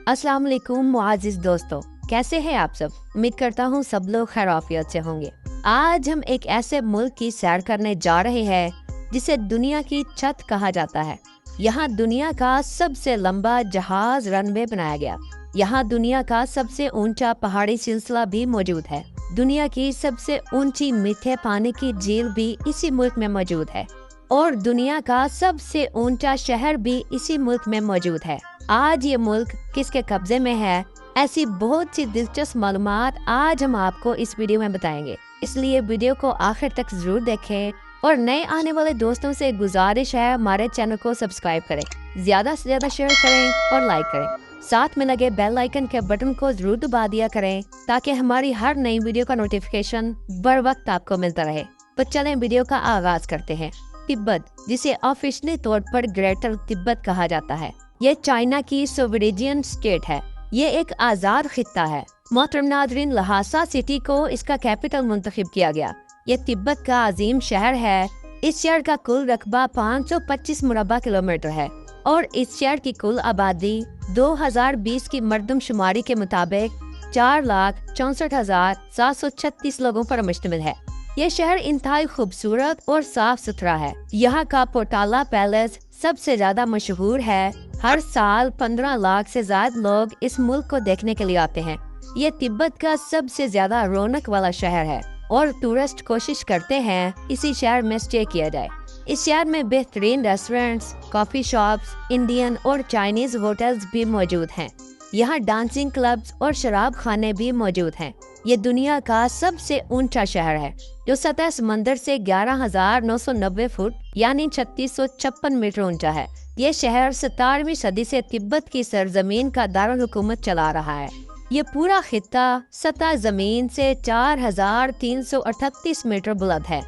अस्सलाम वालेकुम मुआज़िज़ दोस्तों, कैसे हैं आप सब। उम्मीद करता हूँ सब लोग खैरियत से होंगे। आज हम एक ऐसे मुल्क की सैर करने जा रहे हैं जिसे दुनिया की छत कहा जाता है। यहाँ दुनिया का सबसे लंबा जहाज रनवे बनाया गया। यहाँ दुनिया का सबसे ऊंचा पहाड़ी सिलसिला भी मौजूद है। दुनिया की सबसे ऊंची मीठे पानी की झील भी इसी मुल्क में मौजूद है और दुनिया का सबसे ऊंचा शहर भी इसी मुल्क में मौजूद है। आज ये मुल्क किसके कब्जे में है, ऐसी बहुत सी दिलचस्प मालूमात आज हम आपको इस वीडियो में बताएंगे। इसलिए वीडियो को आखिर तक जरूर देखें और नए आने वाले दोस्तों से गुजारिश है हमारे चैनल को सब्सक्राइब करें, ज्यादा से ज्यादा शेयर करें और लाइक करें। साथ में लगे बेल आइकन के बटन को जरूर दबा दिया करें ताकि हमारी हर नई वीडियो का नोटिफिकेशन बर वक्त आपको मिलता रहे। तो चलें वीडियो का आगाज करते हैं। तिब्बत, जिसे ऑफिशियली तौर पर ग्रेटर तिब्बत कहा जाता है, ये चाइना की सोवरेनियन स्टेट है। ये एक आज़ाद खित्ता है। मोहतरम नाज़रीन, लहासा सिटी को इसका कैपिटल मुंतखब किया गया। ये तिब्बत का अजीम शहर है। इस शहर का कुल रकबा 525 मुरबा किलोमीटर है और इस शहर की कुल आबादी 2020 की मरदमशुमारी के मुताबिक 4,64,736 लोगों पर मुश्तमिल है। ये शहर इंतहाई खूबसूरत और साफ सुथरा है। यहाँ का पोर्टाला पैलेस सबसे ज्यादा मशहूर है। हर साल 15 लाख से ज्यादा लोग इस मुल्क को देखने के लिए आते हैं। ये तिब्बत का सबसे ज्यादा रौनक वाला शहर है और टूरिस्ट कोशिश करते हैं इसी शहर में स्टे किया जाए। इस शहर में बेहतरीन रेस्टोरेंट्स, कॉफी शॉप्स, इंडियन और चाइनीज होटल्स भी मौजूद हैं। यहाँ डांसिंग क्लब्स और शराब खाने भी मौजूद हैं। ये दुनिया का सबसे ऊंचा शहर है जो सतह समंदर से 11,990 फुट यानी 3656 मीटर ऊंचा है। ये शहर 17वीं सदी से तिब्बत की सरजमीन का दारुल हुकूमत चला रहा है। ये पूरा खित्ता सतह जमीन से 4,338 मीटर बुलंद है।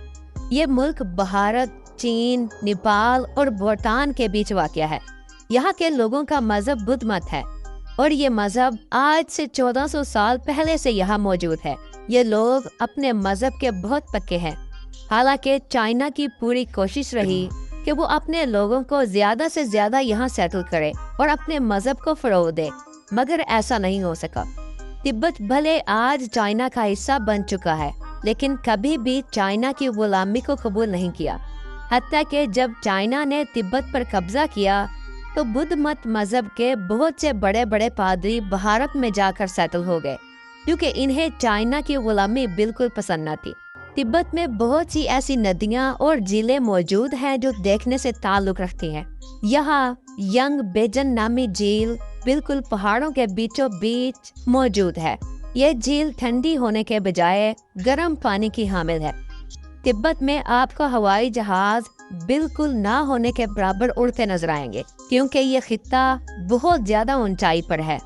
ये मुल्क भारत, चीन, नेपाल और भूटान के बीच वाक़या है। यहाँ के लोगों का मजहब बुद्ध मत है और ये मजहब आज से 1400 साल पहले से यहाँ मौजूद है। ये लोग अपने मजहब के बहुत पक्के हैं। हालांकि चाइना की पूरी कोशिश रही कि वो अपने लोगों को ज्यादा से ज्यादा यहाँ सेटल करे और अपने मजहब को फरोग दे, मगर ऐसा नहीं हो सका। तिब्बत भले आज चाइना का हिस्सा बन चुका है, लेकिन कभी भी चाइना की गुलामी को कबूल नहीं किया। हत्ता कि जब चाइना ने तिब्बत पर कब्जा किया तो बुद्ध मत मजहब के बहुत से बड़े बड़े पादरी भारत में जाकर सेटल हो गए, क्योंकि इन्हें चाइना की गुलामी बिल्कुल पसंद न थी। तिब्बत में बहुत सी ऐसी नदियां और झीलें मौजूद हैं जो देखने से ताल्लुक रखती हैं। यहाँ यंग बेजन नामी झील बिल्कुल पहाड़ों के बीचों बीच मौजूद है। यह झील ठंडी होने के बजाय गर्म पानी की हामिल है। तिब्बत में आपको हवाई जहाज बिल्कुल ना होने के बराबर उड़ते नजर आएंगे, क्योंकि ये खित्ता बहुत ज्यादा ऊंचाई पर है।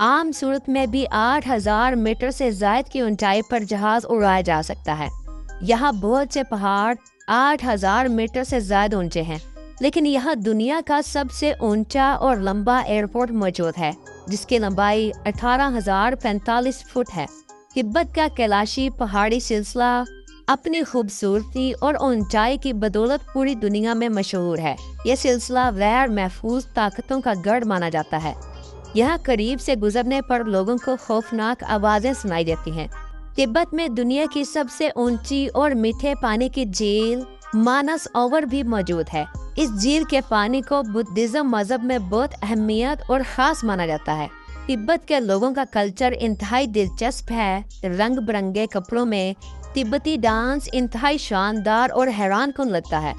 आम सूरत में भी 8,000 मीटर से ज्यादा की ऊंचाई पर जहाज उड़ाया जा सकता है। यहाँ बहुत से पहाड़ 8,000 मीटर से ज्यादा ऊंचे हैं, लेकिन यहाँ दुनिया का सबसे ऊंचा और लंबा एयरपोर्ट मौजूद है, जिसकी लंबाई 18,045 फुट है। तिब्बत का कैलाशी पहाड़ी सिलसिला अपनी खूबसूरती और ऊंचाई की बदौलत पूरी दुनिया में मशहूर है। यह सिलसिला गैर महफूज ताकतों का गढ़ माना जाता है। यहाँ करीब से गुजरने पर लोगों को खौफनाक आवाजें सुनाई देती हैं। तिब्बत में दुनिया की सबसे ऊंची और मीठे पानी की झील मानस ओवर भी मौजूद है। इस झील के पानी को बुद्धिज्म मजहब में बहुत अहमियत और खास माना जाता है। तिब्बत के लोगों का कल्चर इंतहाई दिलचस्प है। रंग बिरंगे कपड़ों में तिब्बती डांस इंतहाई शानदार और हैरान कुन लगता है।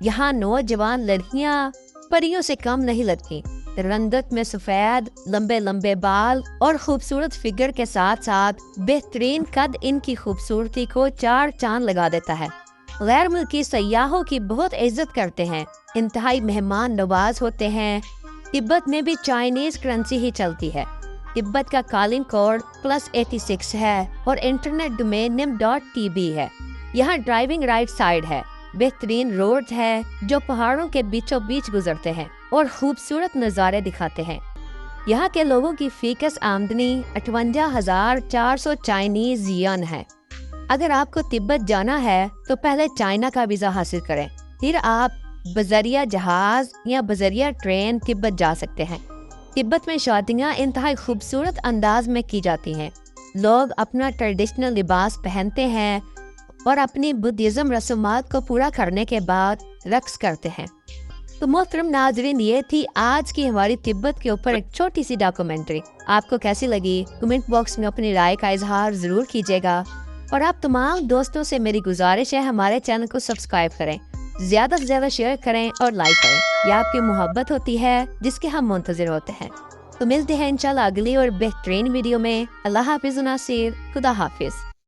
यहाँ नौजवान लड़कियाँ परियों से कम नहीं लगती। रंगत में सफेद लंबे लंबे बाल और खूबसूरत फिगर के साथ साथ बेहतरीन कद इनकी खूबसूरती को चार चांद लगा देता है। गैर मुल्की सयाहों की बहुत इज्जत करते हैं, इंतहाई मेहमान नवाज होते हैं। तिब्बत में भी चाइनीज करेंसी ही चलती है। तिब्बत का कॉलिंग कोड +86 है और इंटरनेट डोमेन nim.tb है। यहाँ ड्राइविंग राइट साइड है। बेहतरीन रोड है जो पहाड़ों के बीचों बीच गुजरते हैं और खूबसूरत नज़ारे दिखाते हैं। यहाँ के लोगों की फीकस आमदनी 58,400 चाइनीज यन है। अगर आपको तिब्बत जाना है तो पहले चाइना का वीज़ा हासिल करें, फिर आप बजरिया जहाज या बजरिया ट्रेन तिब्बत जा सकते हैं। तिब्बत में शादियाँ इंतहाई खूबसूरत अंदाज में की जाती हैं। लोग अपना ट्रेडिशनल लिबास पहनते हैं और अपनी बुद्धिज़्म रसूमात को पूरा करने के बाद रक्स करते हैं। तो मोहतरम नाजरीन, ये थी आज की हमारी तिब्बत के ऊपर एक छोटी सी डॉक्यूमेंट्री। आपको कैसी लगी कमेंट बॉक्स में अपनी राय का इजहार ज़रूर कीजिएगा। और आप तमाम दोस्तों से मेरी गुजारिश है हमारे चैनल को सब्सक्राइब करें, ज़्यादा से ज़्यादा शेयर करें और लाइक करें। यह आपकी मोहब्बत होती है जिसके हम मुंतज़िर होते हैं। तो मिलते हैं इंशाल्लाह अगली और बेहतरीन वीडियो में। अल्लाह हाफिज़ नासिर, खुदा हाफिज़।